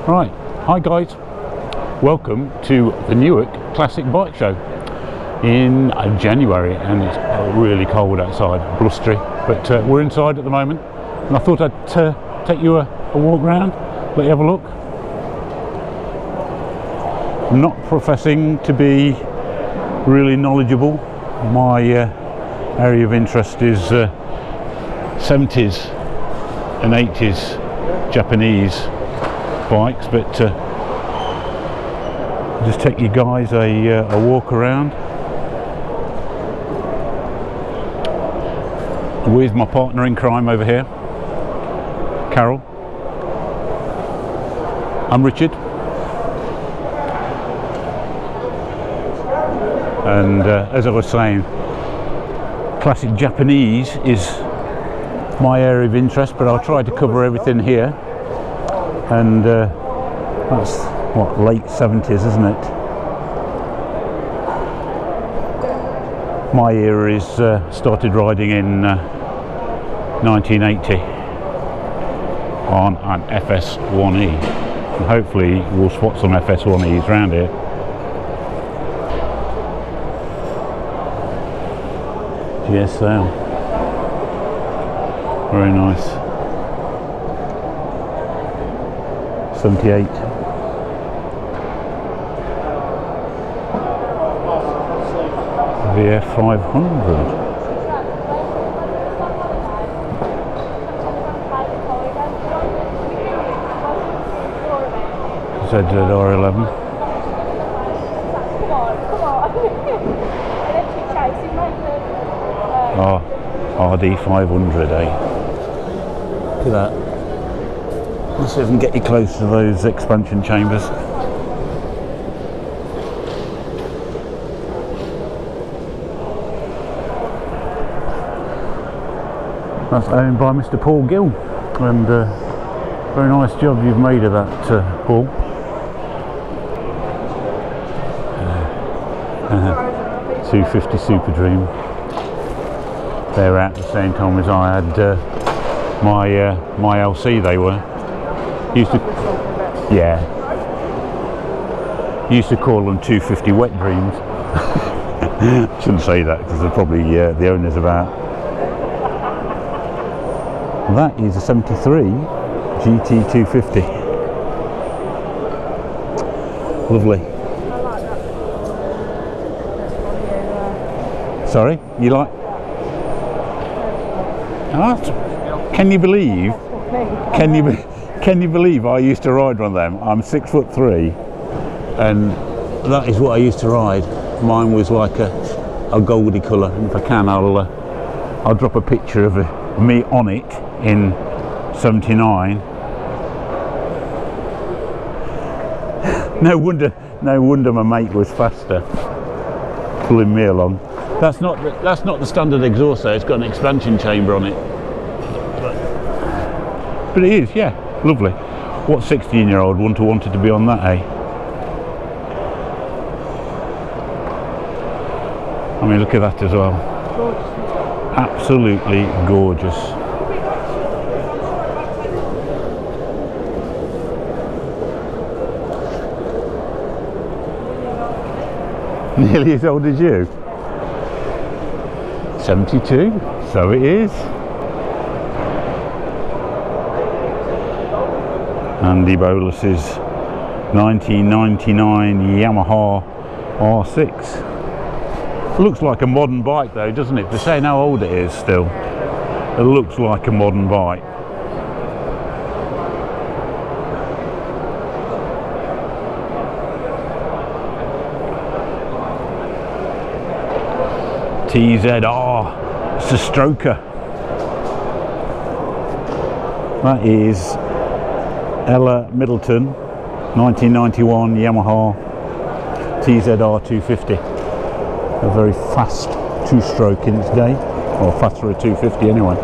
Right, hi guys, welcome to the Newark Classic Bike Show in January, and it's really cold outside, blustery, but we're inside at the moment, and I thought I'd take you a walk around, let you have a look. I'm not professing to be really knowledgeable. My area of interest is 70s and 80s Japanese bikes, but I'll just take you guys a walk around with my partner in crime over here, Carole. I'm Richard, and as I was saying, classic Japanese is my area of interest, but I'll try to cover everything here. And that's what, late 70s, isn't it? My era is started riding in 1980 on an FS1E, and hopefully we'll spot some FS1Es around here. GSL, very nice. 78. VF 500. ZZR11. Oh, RD 500, eh? Look at that. Let's see if I can get you close to those expansion chambers. That's owned by Mr. Paul Gill, and very nice job you've made of that, Paul. 250 Super Dream. They're out at the same time as I had my LC. They were. Used to call them 250 Wet Dreams. Shouldn't say that because they're probably the owners about. That is a 73 GT 250. Lovely. Sorry, you like? Oh, can you believe? Can you believe I used to ride one of them? I'm 6'3", and that is what I used to ride. Mine was like a goldy colour, and if I can I'll drop a picture of me on it in 79. No wonder my mate was faster, pulling me along. That's not the standard exhaust though, it's got an expansion chamber on it. But it is, yeah. Lovely. What 16-year-old wouldn't have wanted to be on that, eh? I mean, look at that as well. Gorgeous. Absolutely gorgeous. Nearly as old as you. 72. So it is. Andy Bolus's 1999 Yamaha R6. Looks like a modern bike though, doesn't it? For saying how old it is still, it looks like a modern bike. TZR, it's a stroker. That is Ella Middleton 1991 Yamaha TZR 250. A very fast two-stroke in its day, or fast for a 250 anyway.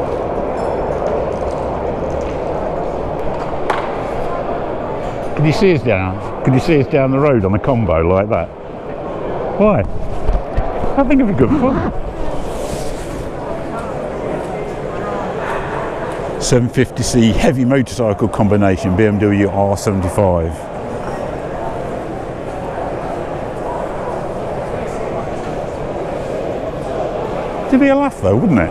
Can you see us down? Can you see us down the road on a combo like that? Why? I think it'd be good fun. 750c heavy motorcycle combination, BMW R75. It'd be a laugh though, wouldn't it?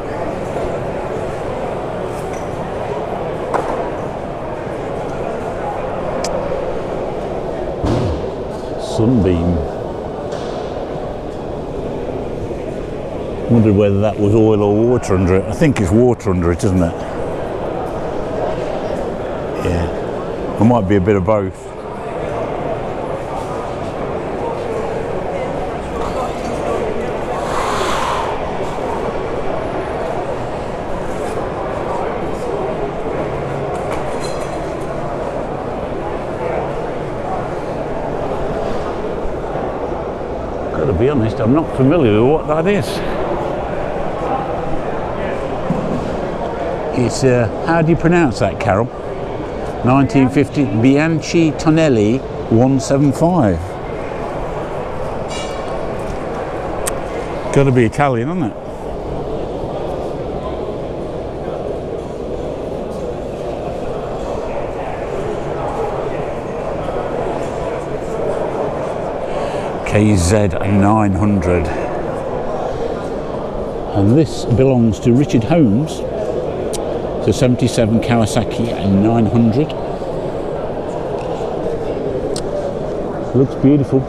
Sunbeam. Wondered whether that was oil or water under it. I think it's water under it, isn't it? Yeah. It might be a bit of both. Got to be honest, I'm not familiar with what that is. It's, how do you pronounce that, Carol? 1950 Bianchi Tonelli 175. Got to be Italian, isn't it? KZ 900. And this belongs to Richard Holmes. The 77 Kawasaki 900. Looks beautiful.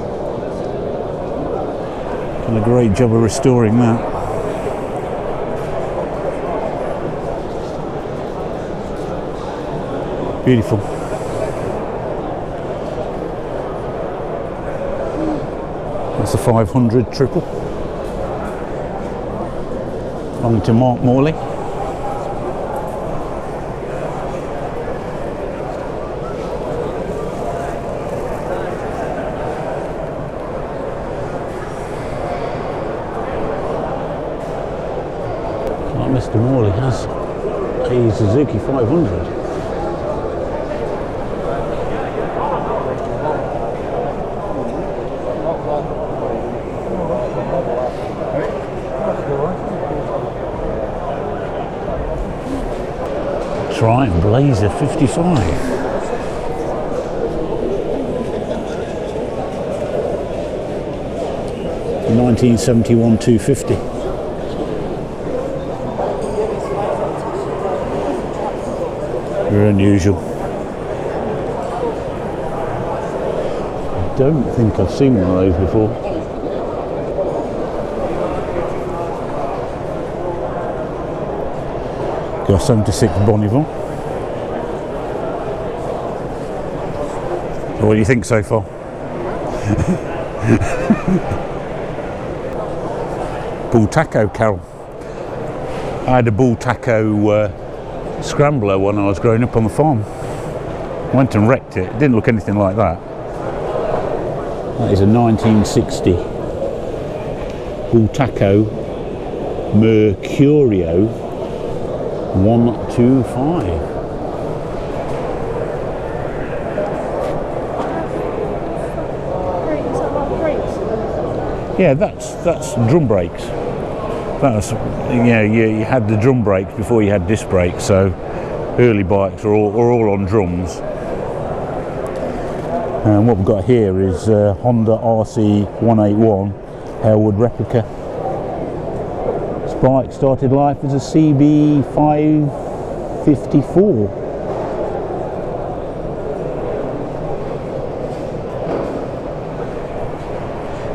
Done a great job of restoring that. Beautiful. That's a 500 triple. Belonging to Mark Morley. Mr. Morley has a Suzuki 500. Triumph Blazer 55. $1971 250. Very unusual. I don't think I've seen one of those before. Got 76 Bonneville. What do you think so far? Bull taco, Carol. I had a bull taco scrambler when I was growing up on the farm. Went and wrecked it. It didn't look anything like that. That is a 1960 Bull Taco Mercurio 125. Yeah, that's drum brakes. That's, you know, you had the drum brakes before you had disc brakes, so early bikes are all on drums. And what we've got here is Honda RC 181 Harewood replica. This bike started life as a CB 554.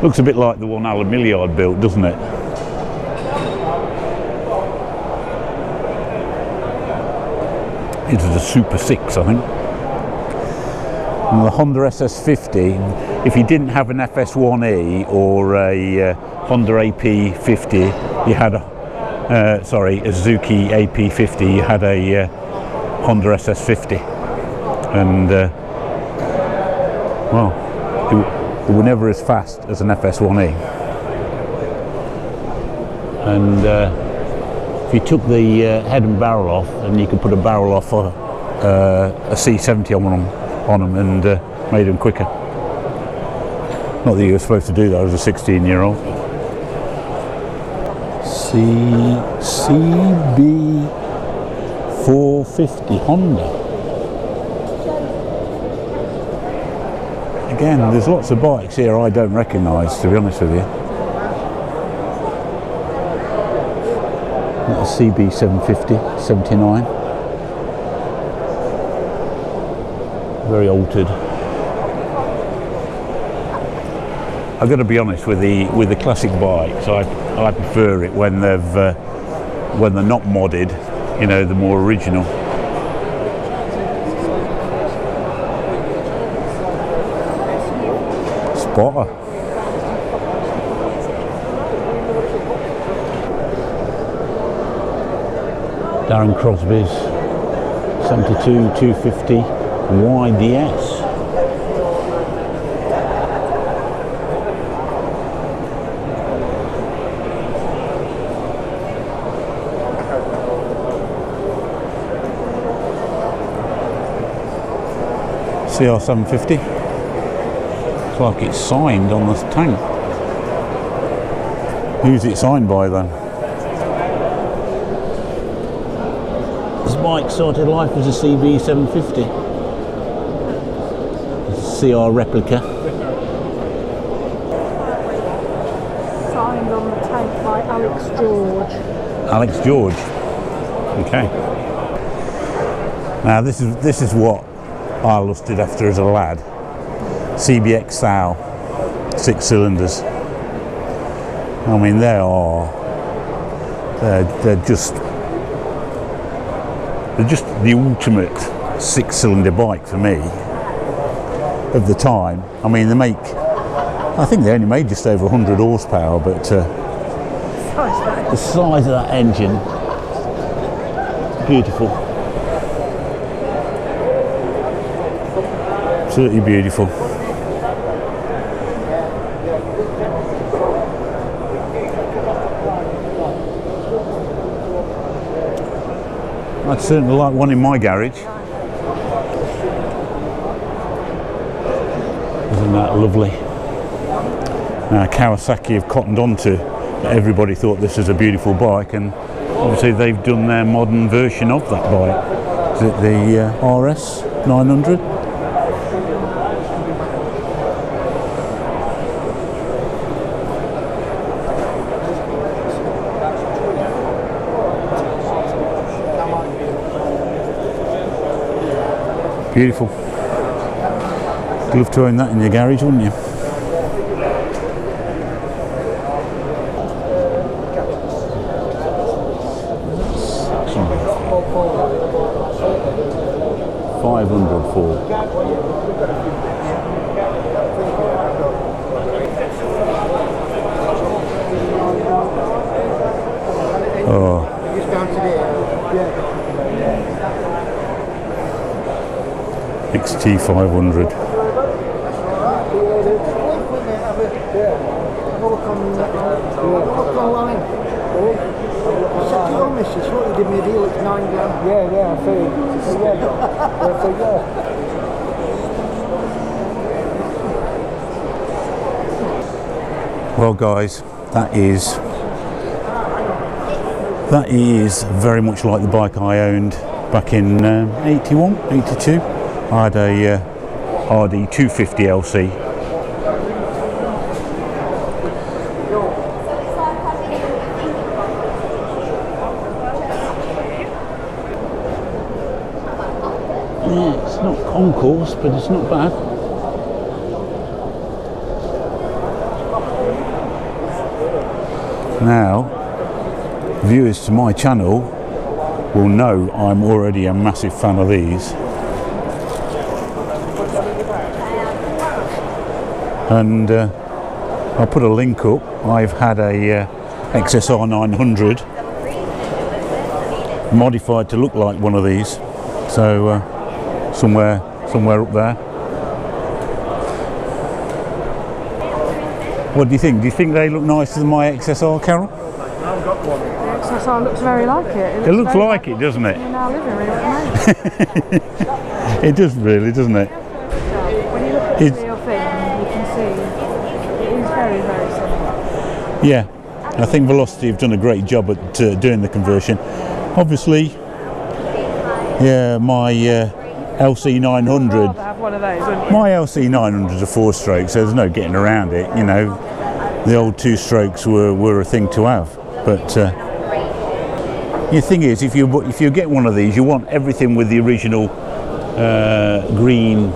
Looks a bit like the one Alan Milliard built, doesn't it? It is a Super 6, I think. And the Honda SS50, if you didn't have an FS1E or a Honda AP50, you had a Zuki AP50, you had a Honda SS50. And, well, they were never as fast as an FS1E. And if you took the head and barrel off, and you could put a barrel off a C70 on them and made them quicker. Not that you were supposed to do that as a 16-year-old. CB 4 450 Honda. Again, there's lots of bikes here I don't recognise, to be honest with you. A Cb 750, 79. Very altered. I've got to be honest with the classic bikes. I prefer it when they're not modded. You know, the more original. Spotter. Darren Crosby's 72 250 YDS. CR 750. Looks like it's signed on the tank. Who's it signed by then? This bike started life as a CB 750. It's a CR replica. Signed on the tank by Alex George. Alex George. Okay. Now this is what I lusted after as a lad. Cb Xrz 6 cylinders. I mean, they're just the ultimate 6-cylinder bike for me of the time. I mean, I think they only made just over 100 horsepower, but the size of that engine, beautiful. Absolutely beautiful. I'd certainly like one in my garage. Isn't that lovely? Now Kawasaki have cottoned onto. Everybody thought this was a beautiful bike, and obviously they've done their modern version of that bike. Is it the RS 900? Beautiful. You'd love to own that in your garage, wouldn't you? $500 for. Oh. XT 500. Well guys, that is very much like the bike I owned back in 81, 82. I had a RD 250 LC. Yeah, it's not concourse, but it's not bad. Now, viewers to my channel will know I'm already a massive fan of these. And I'll put a link up. I've had a XSR 900 modified to look like one of these, so somewhere up there. What do you think? Do you think they look nicer than my XSR, Carol? I've got one. The XSR looks very like it. It looks like it, doesn't it? In our living room at the moment. It does really, doesn't it? When you look at the real thing, you can see it is very, very similar. Yeah, I think Velocity have done a great job at doing the conversion. Obviously, Yeah, my LC 900. You'd rather have one of those, wouldn't you? My LC 900 is a 4-stroke, so there's no getting around it. You know, the old 2-strokes were a thing to have. But the thing is, if you get one of these, you want everything with the original green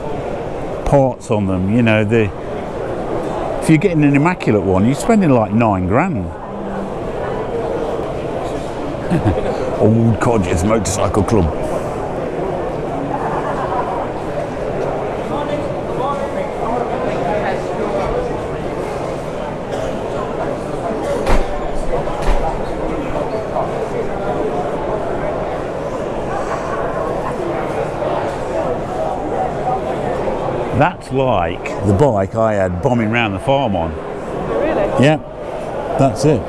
parts on them. You know, if you're getting an immaculate one, you're spending like £9 grand. Old Codgers Motorcycle Club. That's like the bike I had bombing round the farm on. Really? Yeah, that's it.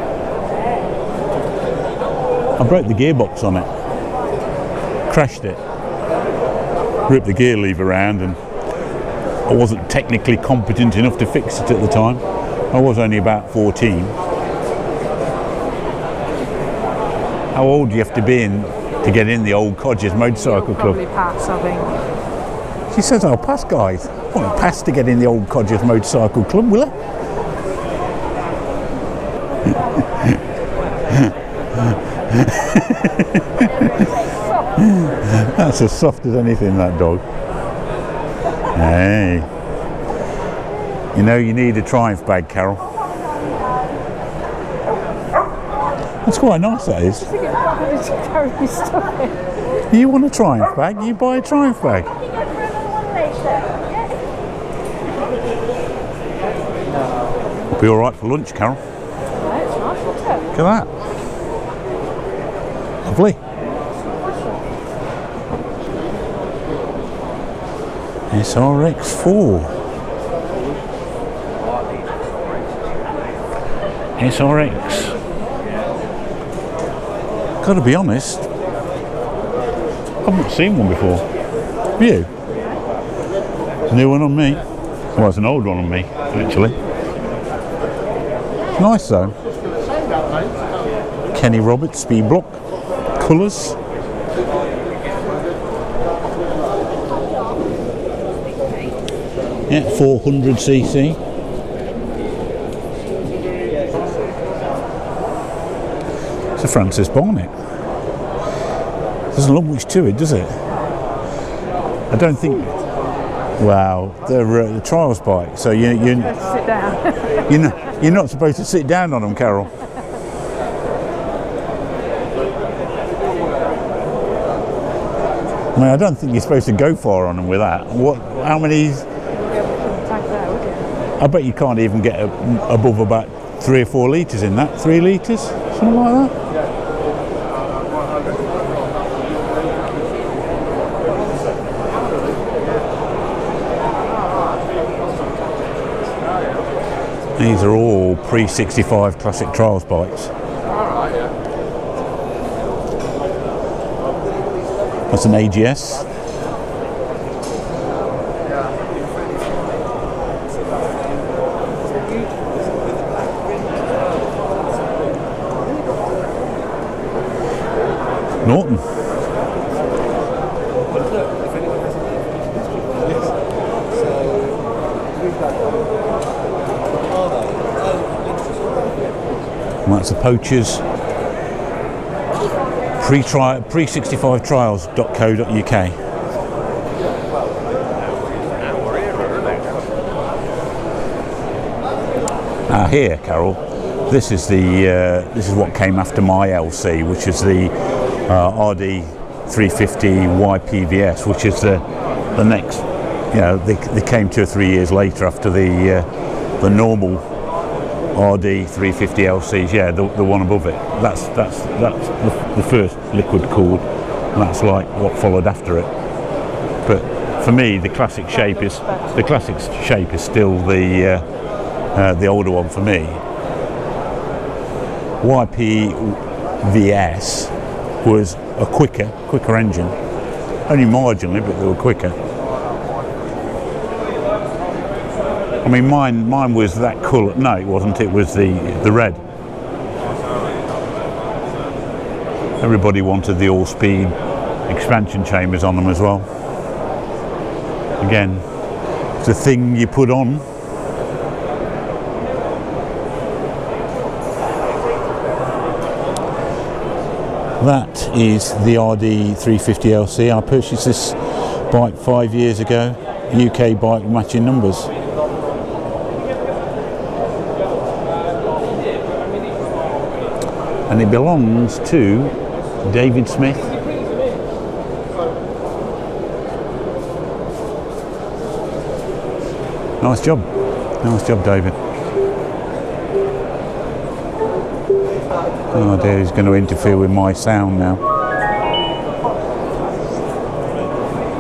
I broke the gearbox on it, crashed it, ripped the gear lever around, and I wasn't technically competent enough to fix it at the time. I was only about 14. How old do you have to be to get in the old Codgers Motorcycle Club? Probably pass, I think. She says I'll pass, guys. I won't pass to get in the old Codgers Motorcycle Club, will I? That's as soft as anything, that dog. Hey. You know you need a Triumph bag, Carol. That's quite nice, that is. You want a Triumph bag, you buy a Triumph bag. Be alright for lunch, Carol. Yeah, it's nice, isn't it? Look at that. Lovely. SRX4. SRX. Gotta be honest, I've not seen one before. Have you? New one on me. Well, it's an old one on me, actually. Nice though. Kenny Roberts speed block colours. Yeah, 400cc. It's a Francis Barnett. Doesn't look much to it, does it? I don't think. Wow, they're the trials bike, so you Sit down. you're not supposed to sit down on them, Carol. I mean, I don't think you're supposed to go far on them with that. What? How many? I bet you can't even get above about 3 or 4 litres in that. 3 litres, something like that. These are all pre-65 classic trials bikes. That's an AGS. Norton. And that's the Poachers pre-65trials.co.uk. Now here, Carol, this is what came after my LC, which is the RD 350 YPVS, which is the next. You know, they came 2 or 3 years later after the normal RD 350 LCs. Yeah, the one above it. That's the first liquid cooled, and that's like what followed after it. But for me, the classic shape is still the older one for me. YPVS was a quicker engine, only marginally, but they were quicker. I mean, mine was that colour. No, it wasn't. It was the red. Everybody wanted the all-speed expansion chambers on them as well. Again, it's a thing you put on. That is the RD 350 LC. I purchased this bike 5 years ago. UK bike matching numbers. And it belongs to David Smith. Nice job. Nice job, David. Oh dear, he's going to interfere with my sound now.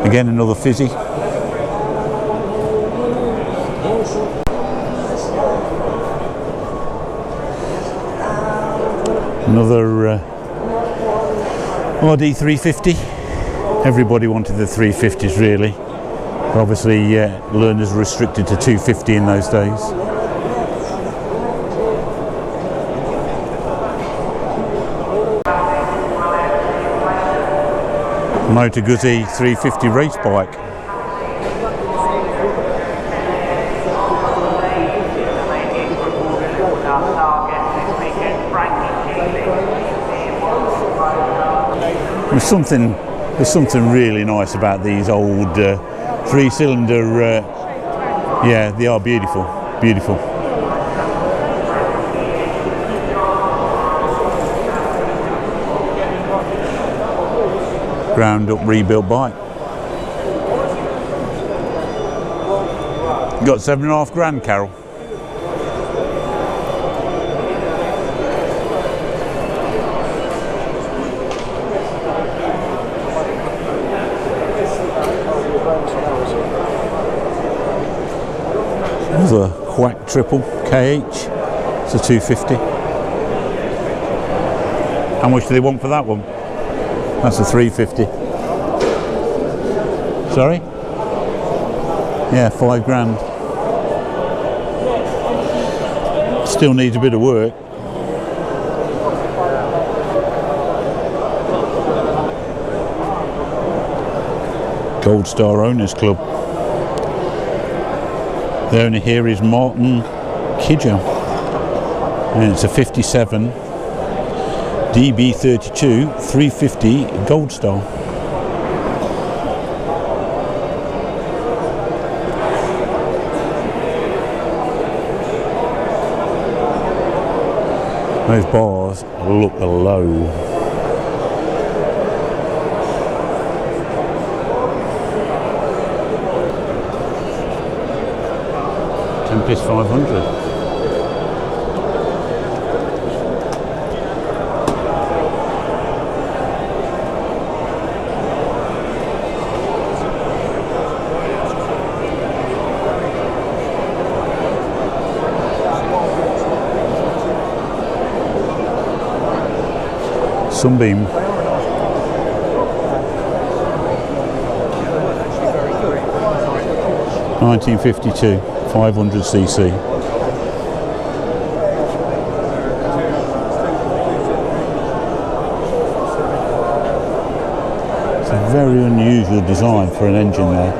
Again, another fizzy. Another RD 350. Everybody wanted the 350s really. But obviously, learners were restricted to 250 in those days. Moto Guzzi 350 race bike. There's something really nice about these old three-cylinder. Yeah, they are beautiful, beautiful. Ground up, rebuilt bike. Got 7.5 grand, Carol. Another whack triple KH. It's a 250. How much do they want for that one? That's a 350. Sorry? Yeah, 5 grand. Still needs a bit of work. Gold Star Owners Club. The owner here is Martin Kidjo. And it's a 57. DB32 350 Gold Star. Those bars look low. Tempest 500. Sunbeam. (1952), 500cc. It's a very unusual design for an engine there.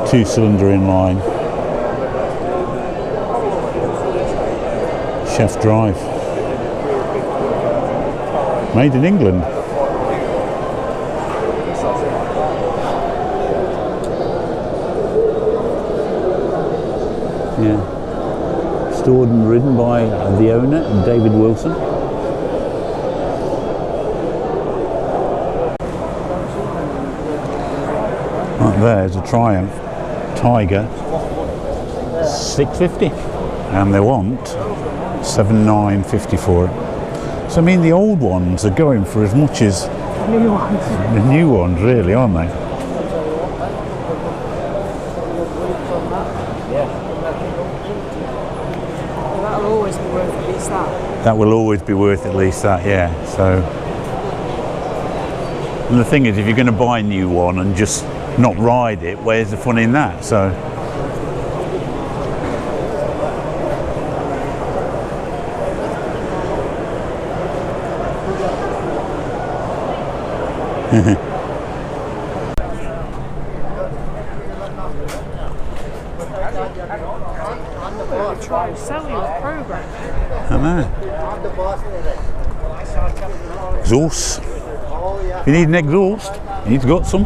2-cylinder inline. Chef drive. Made in England. Yeah. Stored and ridden by the owner, David Wilson. Right there's a Triumph Tiger 650, and they want 7,950 for it. So I mean, the old ones are going for as much as the new ones, really, aren't they? That'll always be worth at least that. That will always be worth at least that, yeah. So, and the thing is, if you're going to buy a new one and just not ride it, where's the fun in that? So. try to sell you a program. I know. Exhaust. If you need an exhaust, he's got some.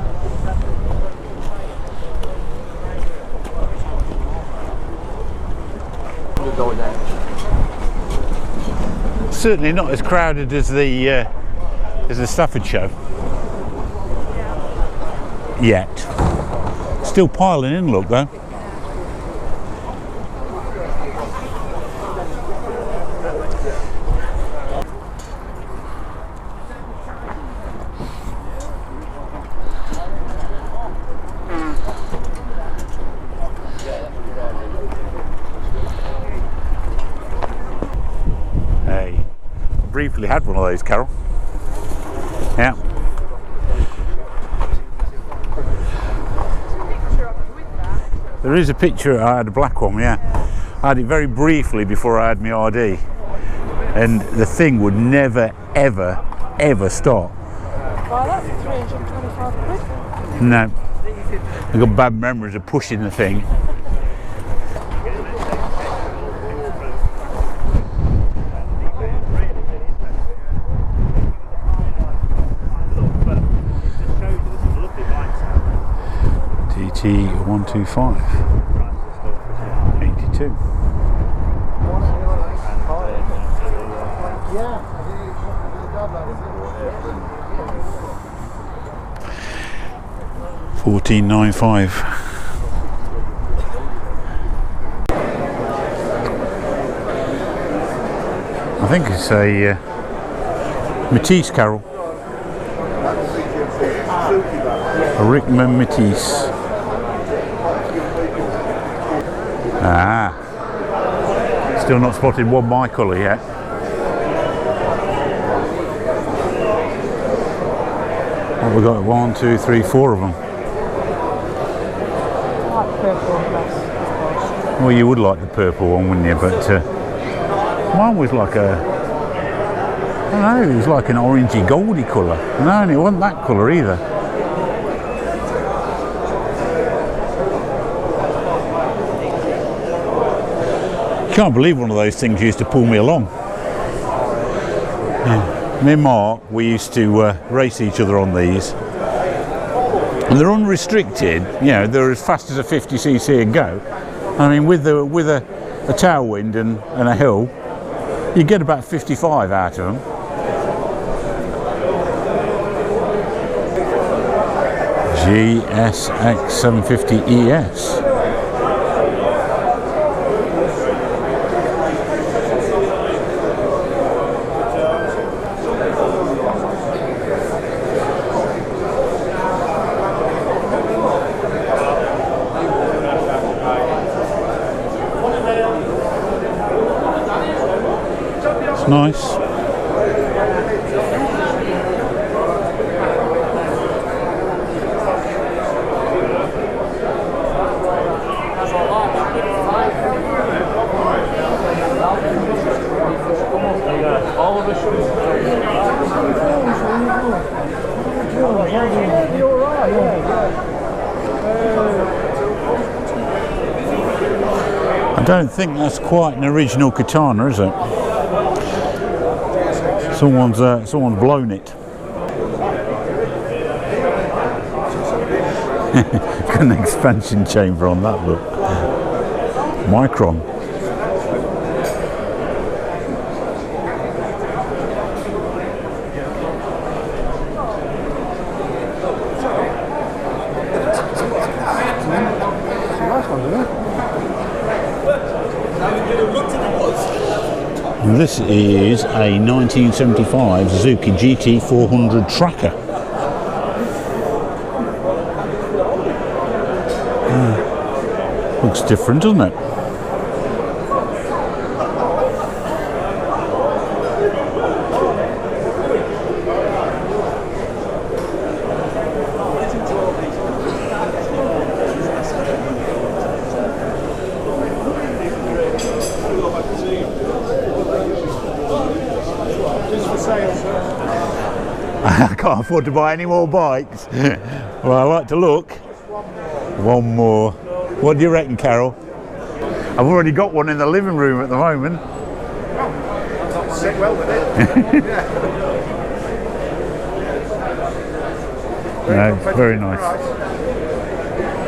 Certainly not as crowded as the Stafford show. Yet. Still piling in, look though. Hey, briefly had one of those, Carol. Yeah. There is a picture. I had a black one, yeah. I had it very briefly before I had my RD, and the thing would never, ever, ever stop. Well, that's 325 quid. No, I've got bad memories of pushing the thing. TT125 82. $14.95. I think it's a Matisse, Carol. A Rickman Matisse. Ah, still not spotted one my colour yet. What have we got? 1, 2, 3, 4 of them. Well, you would like the purple one, wouldn't you? But mine was like a, I don't know, it was like an orangey goldy colour. No, and it wasn't that colour either. Can't believe one of those things used to pull me along. Yeah. Me and Mark, we used to race each other on these, and they're unrestricted. You know, they're as fast as a 50cc and go. I mean, with a tailwind and a hill, you get about 55 out of them. GSX 750 ES. Nice. I don't think that's quite an original katana, is it? Someone's blown it. Got an expansion chamber on that, look. Micron. And this is a 1975 Zuka Gt 400 tracker. Looks different, doesn't it? I can't afford to buy any more bikes. Well, I like to look. One more. What do you reckon, Carol? I've already got one in the living room at the moment. Sit well with it. No, it's very nice.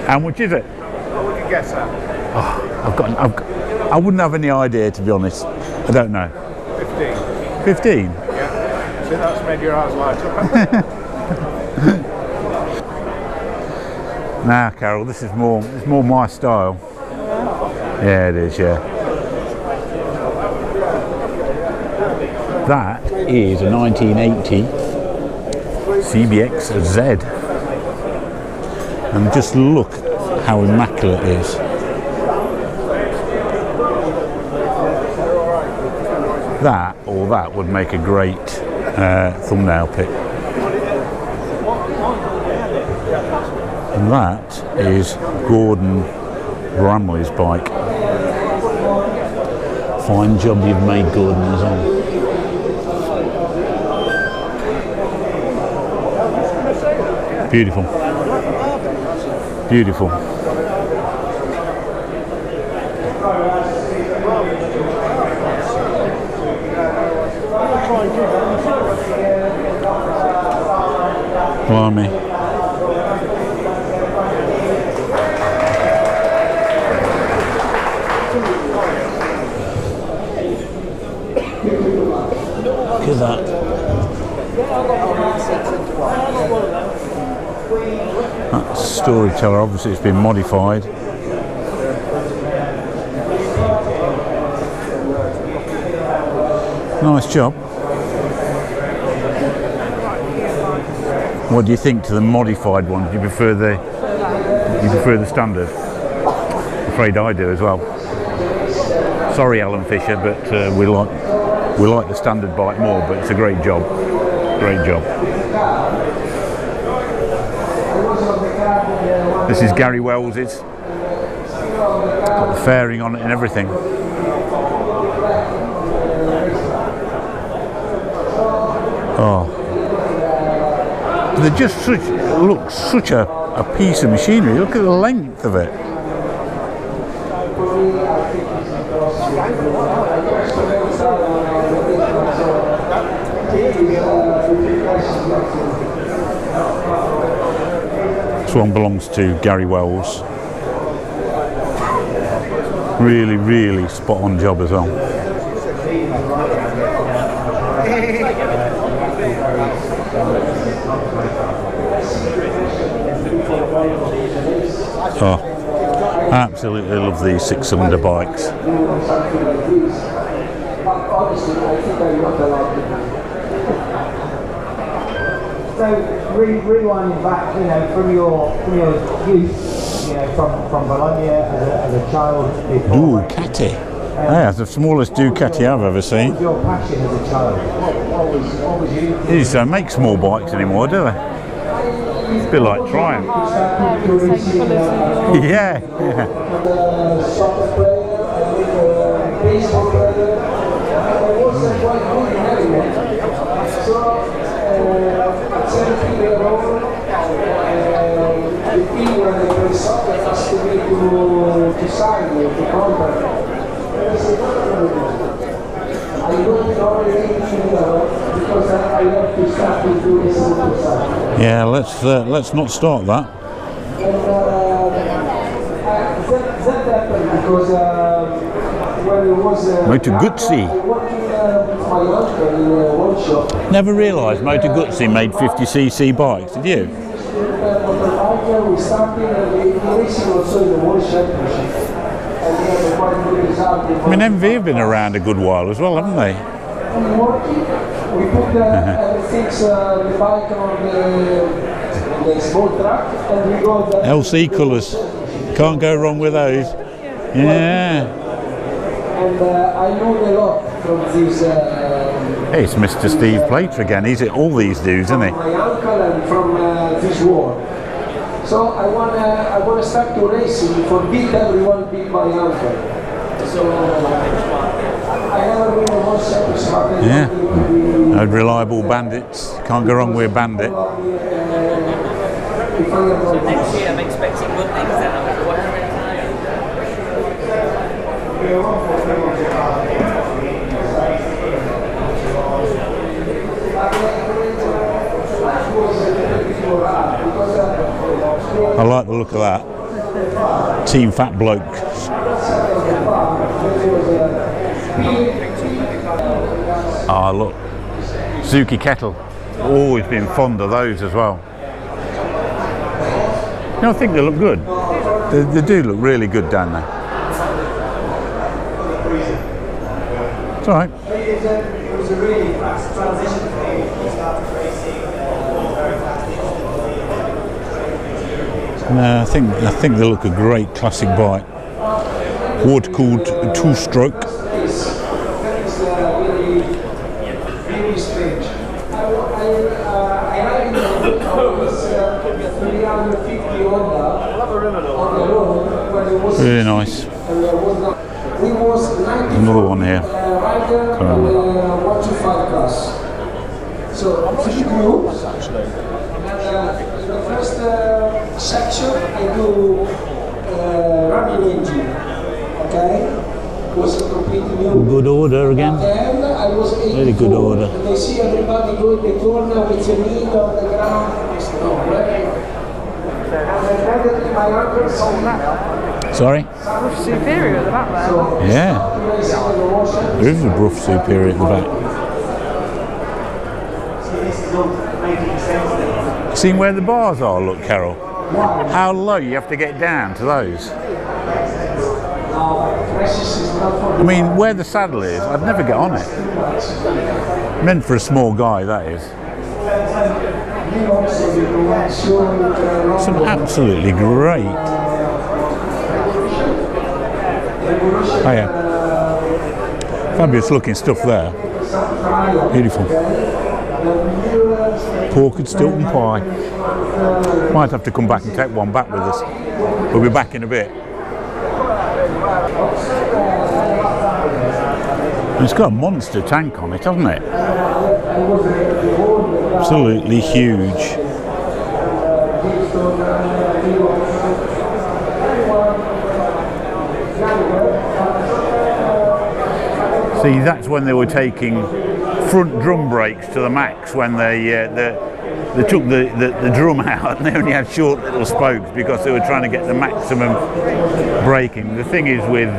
How much is it? What would you guess at? I wouldn't have any idea, to be honest. I don't know. 15. 15? Yeah. So that's made your eyes light up. Now, Carol, this is more my style. Yeah, it is, yeah. That is a 1980 Cb Xrz. And just look how immaculate it is. That or that would make a great thumbnail pic. And that is Gordon Bramley's bike. Fine job you've made, Gordon, as well. Beautiful. Beautiful. Blimey. Look at that. That's Storyteller, obviously it's been modified. Nice job. What do you think to the modified one? Do you prefer the standard? I'm afraid I do as well. Sorry, Alan Fisher, but we like the standard bike more. But it's a great job. Great job. This is Gary Wells's. Got the fairing on it and everything. Oh. They're just such a piece of machinery. Look at the length of it. This one belongs to Gary Wells. Really, really spot on job as well. Oh, absolutely love these 6-cylinder bikes. So rewinding back, you know, from your youth, you know, from Bologna as a child. Ducati. Yeah, the smallest Ducati I've ever seen. What was your passion as a child? What was you? They just don't make small bikes anymore, do they? It's a bit like Triumph. Yeah. Yeah, let's not start that. Moto Guzzi. Never realised Moto Guzzi made 50cc bikes, did you? I mean, MV have been around a good while as well, haven't they? We put the bike on the small track and we got the LC colours. Can't go wrong with those. Yeah. And I learned a lot from this. Hey, it's Mr. Steve Plater again. He's at all these dudes, isn't he? My uncle and from this war. So I wanna start to racing. Forget everyone beat my uncle. So I never been a motorcycle. Yeah. No reliable bandits. Can't go wrong with a bandit. So next year I'm expecting good things then. I like the look of that. Team Fat Bloke. Ah, look. Zuka Gt. Always been fond of those as well. You know, I think they look good. They do look really good down there. It's alright. It was a really fast transition for me. You started racing very fast. No, I think they look a great classic bike. Water cooled two-stroke. Really strange. I had in the 350 on the road when it was Really nice. it was 94 Another one here. rider 125 class. So 3 groups. And in the first section I do running engine. Okay? Was a completely new. Good order again. And I was 84. Very good order. And I see everybody going the corner with the knee on the ground. It's no way. And immediately my uncle saw that. Sorry? Rough Superior at the back there. Yeah. There is a Rough Superior at the back. Seen where the bars are, look, Carol? How low you have to get down to those. I mean, where the saddle is, I'd never get on it. Meant for a small guy, that is. Some absolutely great. Oh yeah. Fabulous looking stuff there. Beautiful. Pork and Stilton pie. Might have to come back and take one back with us. We'll be back in a bit. It's got a monster tank on it, hasn't it? Absolutely huge. See, that's when they were taking front drum brakes to the max, when they took the drum out and they only had short little spokes because they were trying to get the maximum braking. The thing is with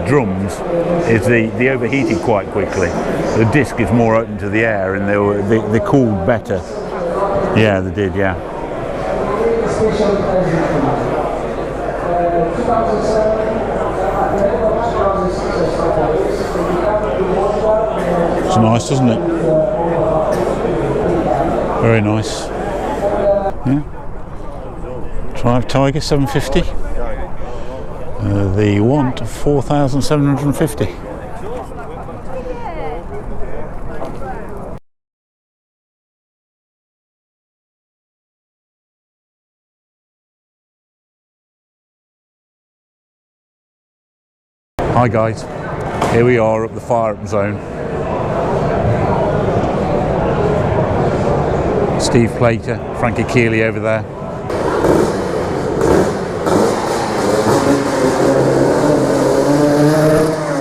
drums is they overheated quite quickly. The disc is more open to the air and they cooled better. Yeah, they did, yeah. It's nice, isn't it? Very nice. Yeah. Drive Tiger 750. The want 4,750. Hi guys, here we are up the fire-up zone. Steve Plater, Frankie Keeley over there.